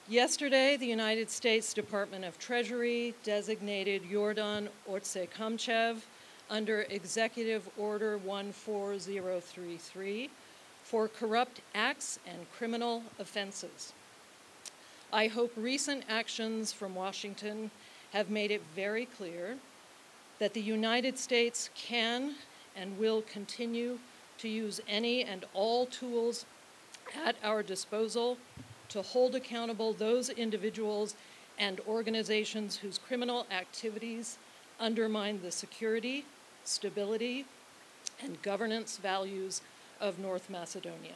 Yesterday, the United States Department of Treasury designated Yordan Ortsekamchev under Executive Order 14033 for corrupt acts and criminal offenses. I hope recent actions from Washington have made it very clear that the United States can and will continue to use any and all tools at our disposal to hold accountable those individuals and organizations whose criminal activities undermine the security, stability, and governance values of North Macedonia,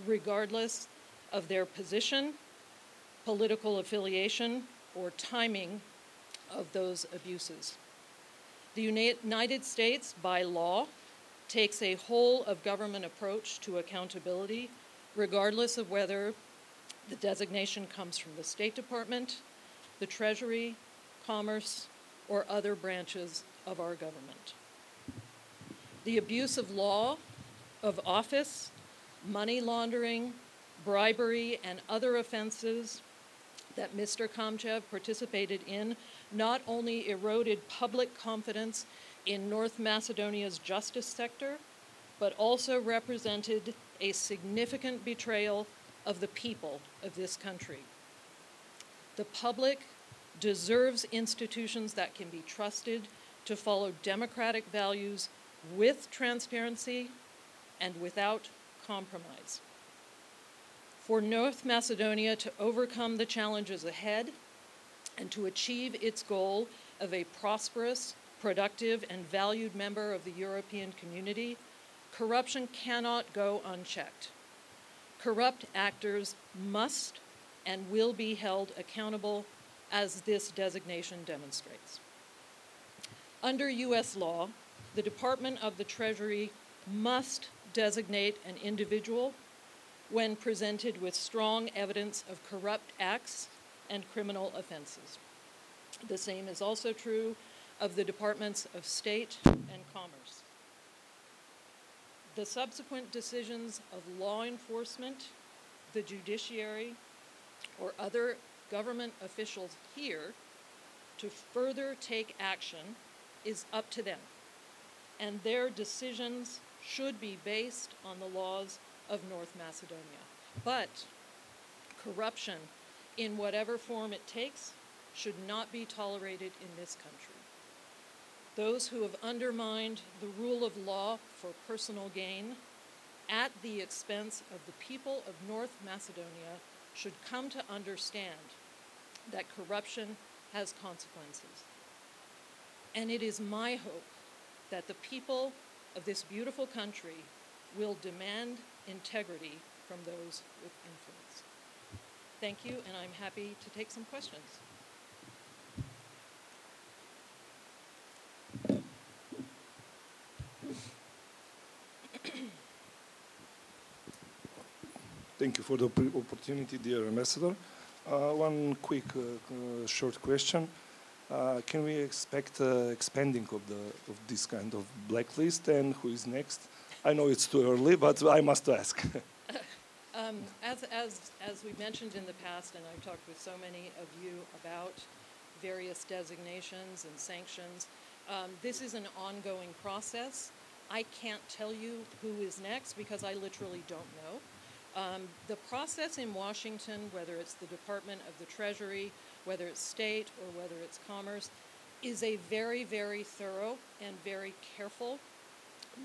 regardless of their position, political affiliation, or timing of those abuses. The United States, by law, takes a whole-of-government approach to accountability, regardless of whether the designation comes from the State Department, the Treasury, Commerce, or other branches of our government. The abuse of law, of office, money laundering, bribery, and other offenses that Mr. Kamchev participated in not only eroded public confidence in North Macedonia's justice sector, but also represented a significant betrayal of the people of this country. The public deserves institutions that can be trusted to follow democratic values with transparency and without compromise. For North Macedonia to overcome the challenges ahead and to achieve its goal of a prosperous, productive, and valued member of the European community, corruption cannot go unchecked. Corrupt actors must and will be held accountable, as this designation demonstrates. Under U.S. law, the Department of the Treasury must designate an individual when presented with strong evidence of corrupt acts and criminal offenses. The same is also true of the Departments of State and Commerce. The subsequent decisions of law enforcement, the judiciary, or other government officials here to further take action is up to them, and their decisions should be based on the laws of North Macedonia. But corruption, in whatever form it takes, should not be tolerated in this country. Those who have undermined the rule of law for personal gain at the expense of the people of North Macedonia should come to understand that corruption has consequences. And it is my hope that the people of this beautiful country will demand integrity from those with influence. Thank you, and I'm happy to take some questions. Thank you for the opportunity, dear Ambassador. One quick, short question. Can we expect expanding of this kind of blacklist, and who is next? I know it's too early, but I must ask. As we mentioned in the past, and I've talked with so many of you about various designations and sanctions, this is an ongoing process. I can't tell you who is next because I literally don't know. The process in Washington, whether it's the Department of the Treasury, whether it's State, or whether it's Commerce, is a very, very thorough and very careful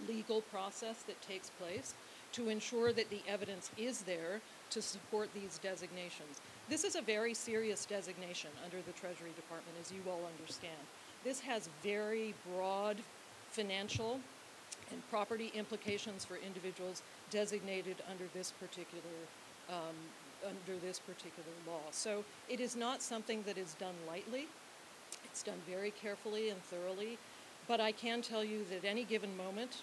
legal process that takes place to ensure that the evidence is there to support these designations. This is a very serious designation under the Treasury Department, as you all understand. This has very broad financial and property implications for individuals designated under this particular law. So it is not something that is done lightly. It's done very carefully and thoroughly. But I can tell you that at any given moment,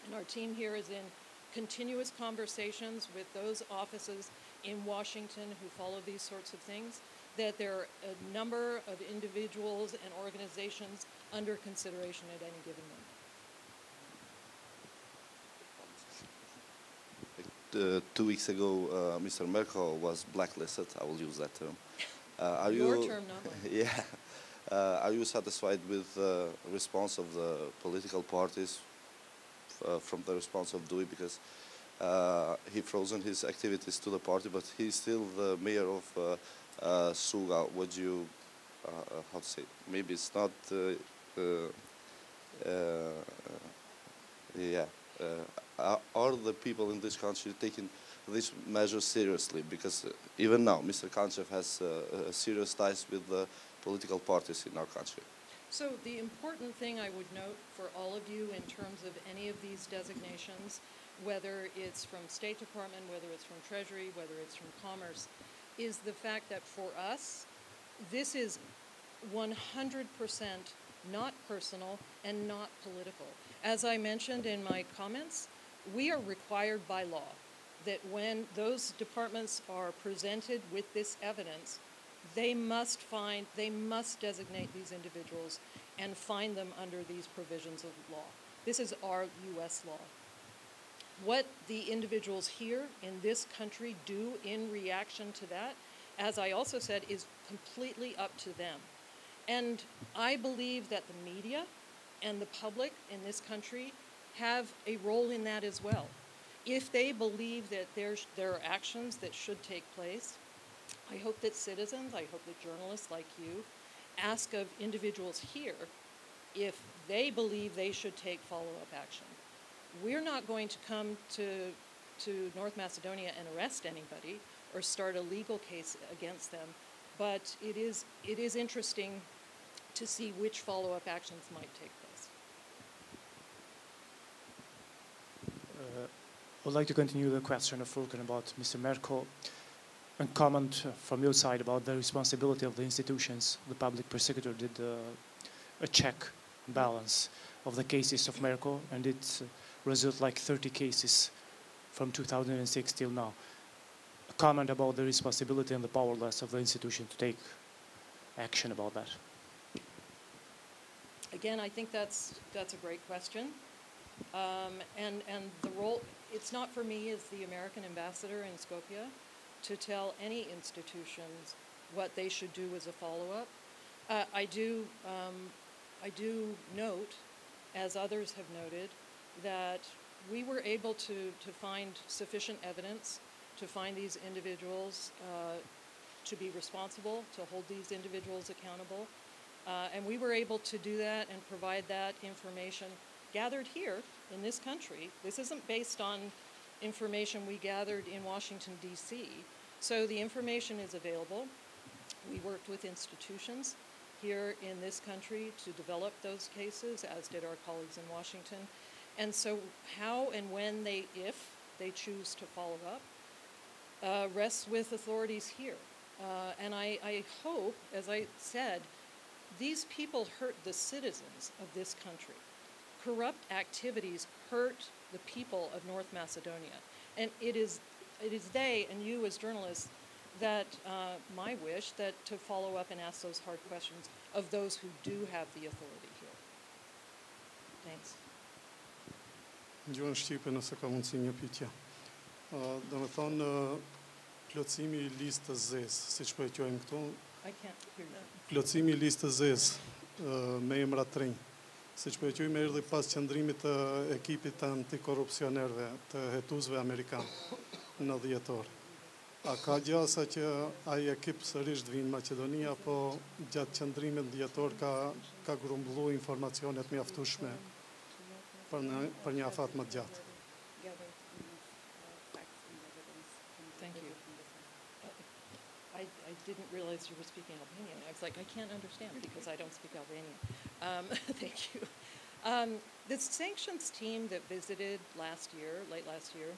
and our team here is in continuous conversations with those offices in Washington who follow these sorts of things, that there are a number of individuals and organizations under consideration at any given moment. 2 weeks ago, Mr. Merkel was blacklisted. I will use that term. Are Your you? term, not mine. Yeah. Are you satisfied with the response of the political parties from the response of Dewey? Because he frozen his activities to the party, but he's still the mayor of Suga. Would you, how to say? Maybe it's not. Yeah. Are the people in this country taking these measures seriously? Because even now, Mr. Kanchev has serious ties with the political parties in our country. So the important thing I would note for all of you in terms of any of these designations, whether it's from State Department, whether it's from Treasury, whether it's from Commerce, is the fact that for us, this is 100% not personal and not political. As I mentioned in my comments, we are required by law that when those departments are presented with this evidence, they must designate these individuals and find them under these provisions of law. This is our U.S. law. What the individuals here in this country do in reaction to that, as I also said, is completely up to them. And I believe that the media and the public in this country have a role in that as well. If they believe that there are actions that should take place, I hope that citizens, I hope that journalists like you, ask of individuals here if they believe they should take follow-up action. We're not going to come to North Macedonia and arrest anybody or start a legal case against them, but it is interesting to see which follow-up actions might take place. I would like to continue the question of Fulken about Mr. Merkel and comment from your side about the responsibility of the institutions. The public prosecutor did a check and balance of the cases of Merkel, and it resulted like 30 cases from 2006 till now. A comment about the responsibility and the powerlessness of the institution to take action about that. Again, I think that's a great question. And the role, it's not for me as the American ambassador in Skopje to tell any institutions what they should do as a follow-up. I do note, as others have noted, that we were able to find sufficient evidence to find these individuals to be responsible, to hold these individuals accountable. And we were able to do that and provide that information gathered here in this country. This isn't based on information we gathered in Washington, D.C. So the information is available. We worked with institutions here in this country to develop those cases, as did our colleagues in Washington. And so how and when if they choose to follow up, rests with authorities here. And I hope, as I said, these people hurt the citizens of this country. Corrupt activities hurt the people of North Macedonia. And it is they and you as journalists that my wish that to follow up and ask those hard questions of those who do have the authority here. Thanks. Gjuhën Shqipe nëse ka mundësi një pyetje. Do të thonë plotësimi I listës zezë, siç po e quajmë këtu. I can't hear you. Plotësimi I listës zezë me emra të rinj. Siç po e quajmë erdhi pas qëndrimit të ekipit të antikorrupsionerëve, të hetuesve amerikanë në dhjetor. A ka gjasa që ai ekip sërish të vinë në Maqedoni apo gjatë qëndrimit dhjetor ka grumbullu informacionet mjaftueshme për një afat më të gjatë? Thank you. I didn't realize you were speaking Albanian. I was like, I can't understand because I don't speak Albanian. Thank you. The sanctions team that visited late last year,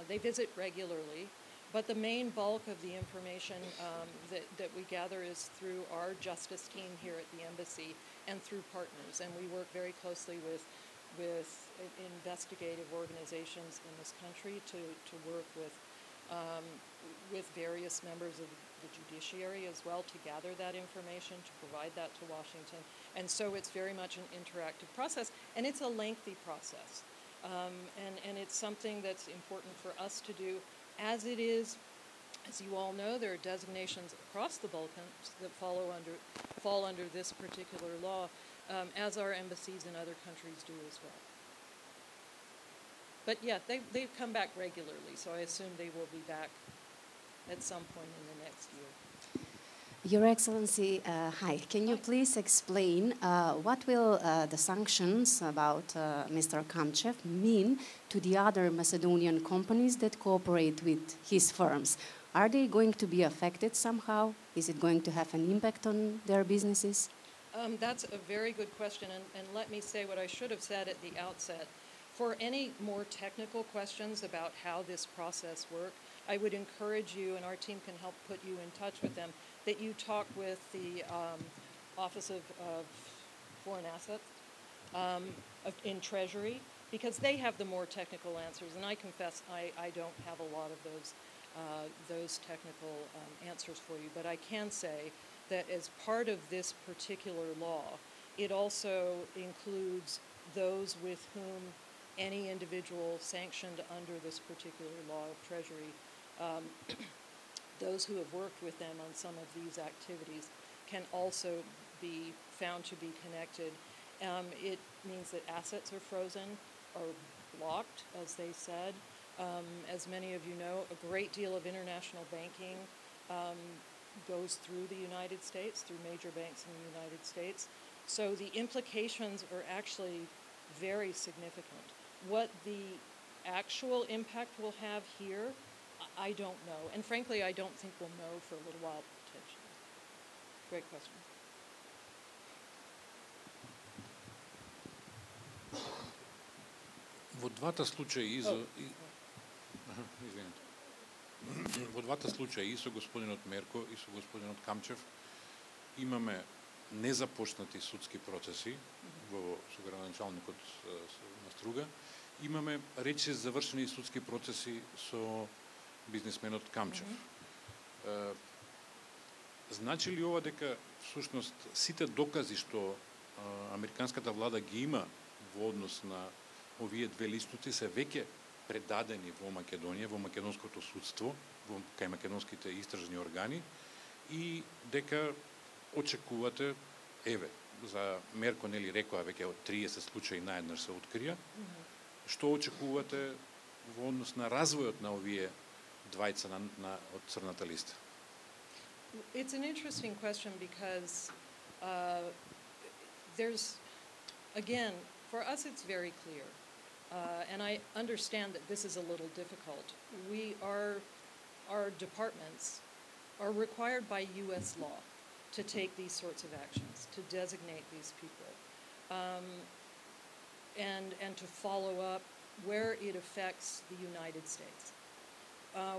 they visit regularly, but the main bulk of the information that we gather is through our justice team here at the embassy and through partners. And we work very closely with investigative organizations in this country to work with various members of the judiciary as well to gather that information, to provide that to Washington. And so it's very much an interactive process, and it's a lengthy process. And it's something that's important for us to do, as it is. As you all know, there are designations across the Balkans that fall under this particular law, as our embassies in other countries do as well. But yeah, they come back regularly, so I assume they will be back at some point in the next year. Your Excellency, hi. Can you please explain what will the sanctions about Mr. Kamchev mean to the other Macedonian companies that cooperate with his firms? Are they going to be affected somehow? Is it going to have an impact on their businesses? That's a very good question, and let me say what I should have said at the outset. For any more technical questions about how this process works, I would encourage you, and our team can help put you in touch with them, that you talk with the Office of Foreign Assets in Treasury, because they have the more technical answers, and I confess I don't have a lot of those technical answers for you. But I can say that as part of this particular law, it also includes those with whom any individual sanctioned under this particular law of Treasury, those who have worked with them on some of these activities, can also be found to be connected. It means that assets are frozen or blocked, as they said. As many of you know, a great deal of international banking goes through the United States, through major banks in the United States. So the implications are actually very significant. What the actual impact will have here, I don't know. And frankly, I don't think we'll know for a little while, potentially. Great question. Во двата случаи Во двата случаи и со господинот Мерко и со господинот Камчев имаме незапочнати судски процеси во со градоначалникот на Струга. Имаме рече завршени судски процеси со бизнисменот Камчев. Значи ли ова дека всушност сите докази што американската влада ги има во однос на овие две личности се веќе предадени во Македонија, во македонското судство, кај македонските истражни органи, и дека очекувате, еве, за Мерко нели рекоа веќе од 30 случаи наеднаш се открија, што очекувате во однос на развојот на овие двајца од црната листа? It's an interesting question because there's, again, for us it's very clear. And I understand that this is a little difficult. Our departments are required by U.S. law to take these sorts of actions, to designate these people, and to follow up where it affects the United States.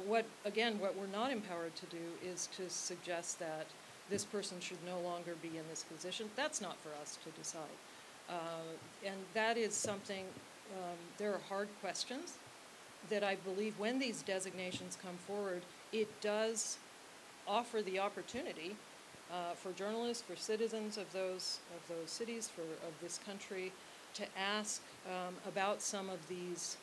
What we're not empowered to do is to suggest that this person should no longer be in this position. That's not for us to decide. And that is something. There are hard questions that I believe when these designations come forward, it does offer the opportunity for journalists, for citizens of those cities, of this country, to ask about some of these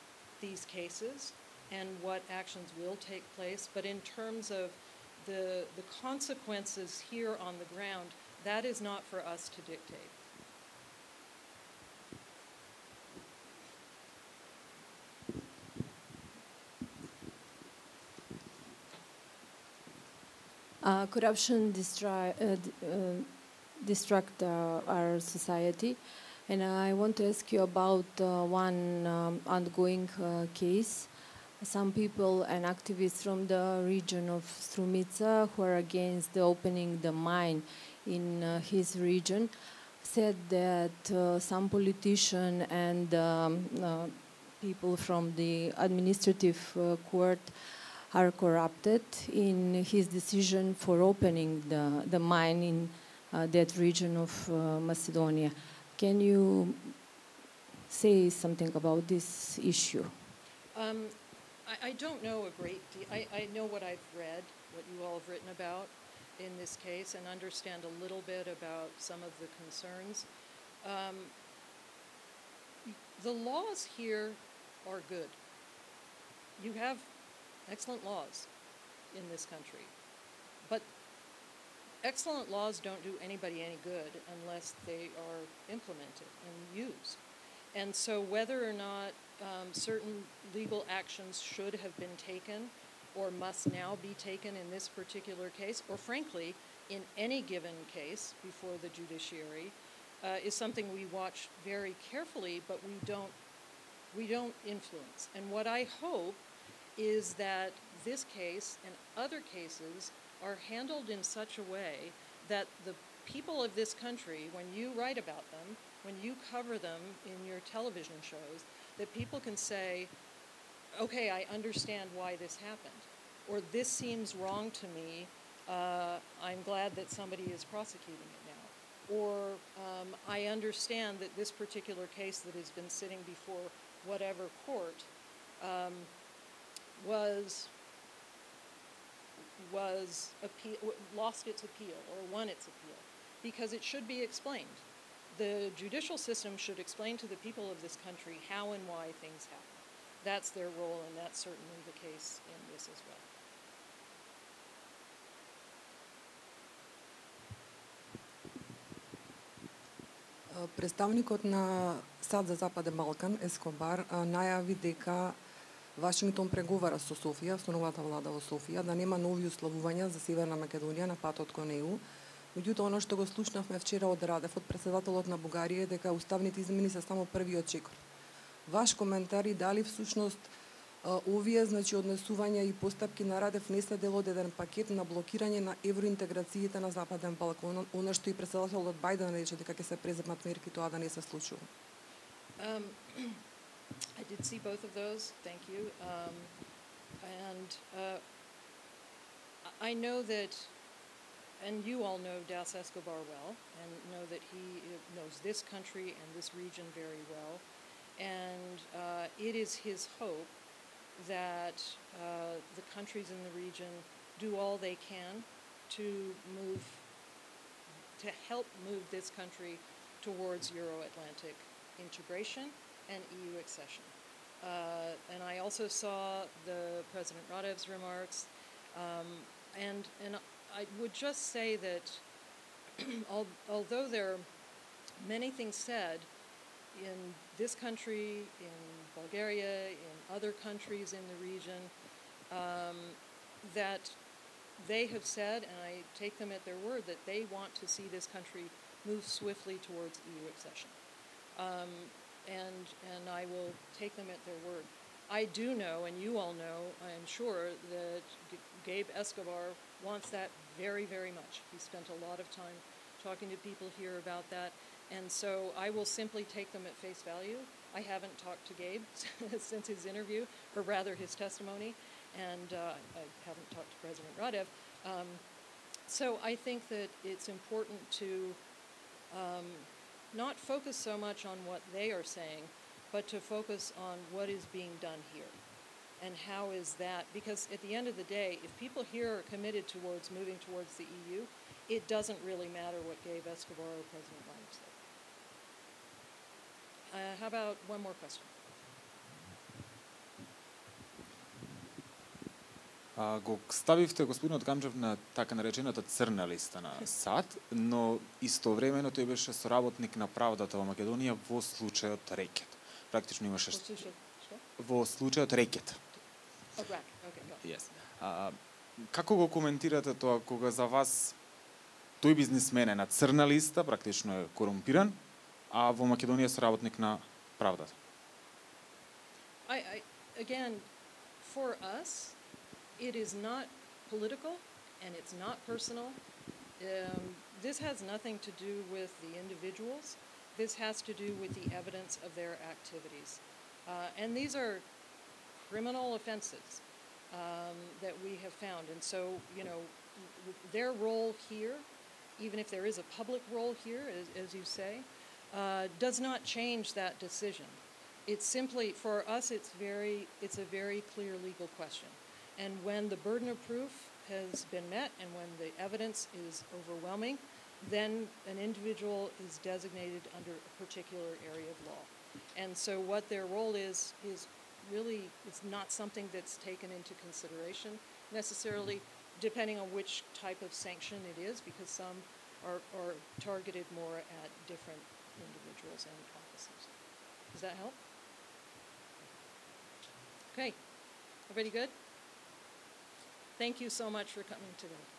cases and what actions will take place. But in terms of the consequences here on the ground, that is not for us to dictate. Corruption destruct our society, and I want to ask you about one ongoing case. Some people and activists from the region of Strumica who are against the opening the mine in his region said that some politician and people from the administrative court are corrupted in his decision for opening the mine in that region of Macedonia. Can you say something about this issue? I don't know a great deal. I know what I've read, what you all have written about in this case, and understand a little bit about some of the concerns. The laws here are good. You have excellent laws in this country, but excellent laws don't do anybody any good unless they are implemented and used. And so whether or not certain legal actions should have been taken or must now be taken in this particular case, or frankly, in any given case before the judiciary, is something we watch very carefully, but we don't influence. And what I hope is that this case and other cases are handled in such a way that the people of this country, when you write about them, when you cover them in your television shows, that people can say, okay, I understand why this happened, or this seems wrong to me, I'm glad that somebody is prosecuting it now, or I understand that this particular case that has been sitting before whatever court lost its appeal or won its appeal, because it should be explained. The judicial system should explain to the people of this country how and why things happen. That's their role, and that's certainly the case in this as well. Представникот на САД за Западен Балкан, Ескобар, најави дека Вашингтон преговара со Софија, со новата влада во Софија, да нема нови условувања за Северна Македонија на патот кон ЕУ. Меѓутоа, оно што го слушнавме вчера од Радев, од председателот на Бугарија, е дека уставните измени се само првиот чекор. Ваш коментар и дали всушност овие однесувања и постапки на Радев не се дел од еден пакет на блокирање на евроинтеграциите на Западен Балкан, она што и председателот Бајден рече дека ќе се преземат мерки тоа да не се случува. I did see both of those, thank you. I know that, and you all know Das Escobar well, and know that he knows this country and this region very well. And it is his hope that the countries in the region do all they can to help move this country towards Euro-Atlantic integration and EU accession. And I also saw the President Radev's remarks, and I would just say that although there are many things said in this country, in Bulgaria, in other countries in the region, that they have said, and I take them at their word, that they want to see this country move swiftly towards EU accession. And I will take them at their word. I do know, and you all know, I am sure, that Gabe Escobar wants that very, very much. He spent a lot of time talking to people here about that. And so I will simply take them at face value. I haven't talked to Gabe since his interview, or rather his testimony, and I haven't talked to President Radev. So I think that it's important to not focus so much on what they are saying, but to focus on what is being done here. And how is that? Because at the end of the day, if people here are committed towards moving towards the EU, it doesn't really matter what Gabe Escobar or President Radev said. How about one more question? Го ставивте господинот Камчев на така наречената црна листа на САД, но истовремено тој беше соработник на правдата во Македонија во случајот Рекет. Практично имаше во случајот Рекет. Yes. Како го коментирате тоа кога за вас тој бизнисмен е на црна листа, практично е корумпиран, а во Македонија е соработник на правдата? Again, for us, it is not political and it's not personal. This has nothing to do with the individuals. This has to do with the evidence of their activities. And these are criminal offenses that we have found. And so, you know, their role here, even if there is a public role here, as you say, does not change that decision. It's simply, for us, it's a very clear legal question. And when the burden of proof has been met and when the evidence is overwhelming, then an individual is designated under a particular area of law. And so what their role is really is not something that's taken into consideration necessarily, depending on which type of sanction it is, because some are targeted more at different individuals and offices. Does that help? Okay. Everybody good? Thank you so much for coming today.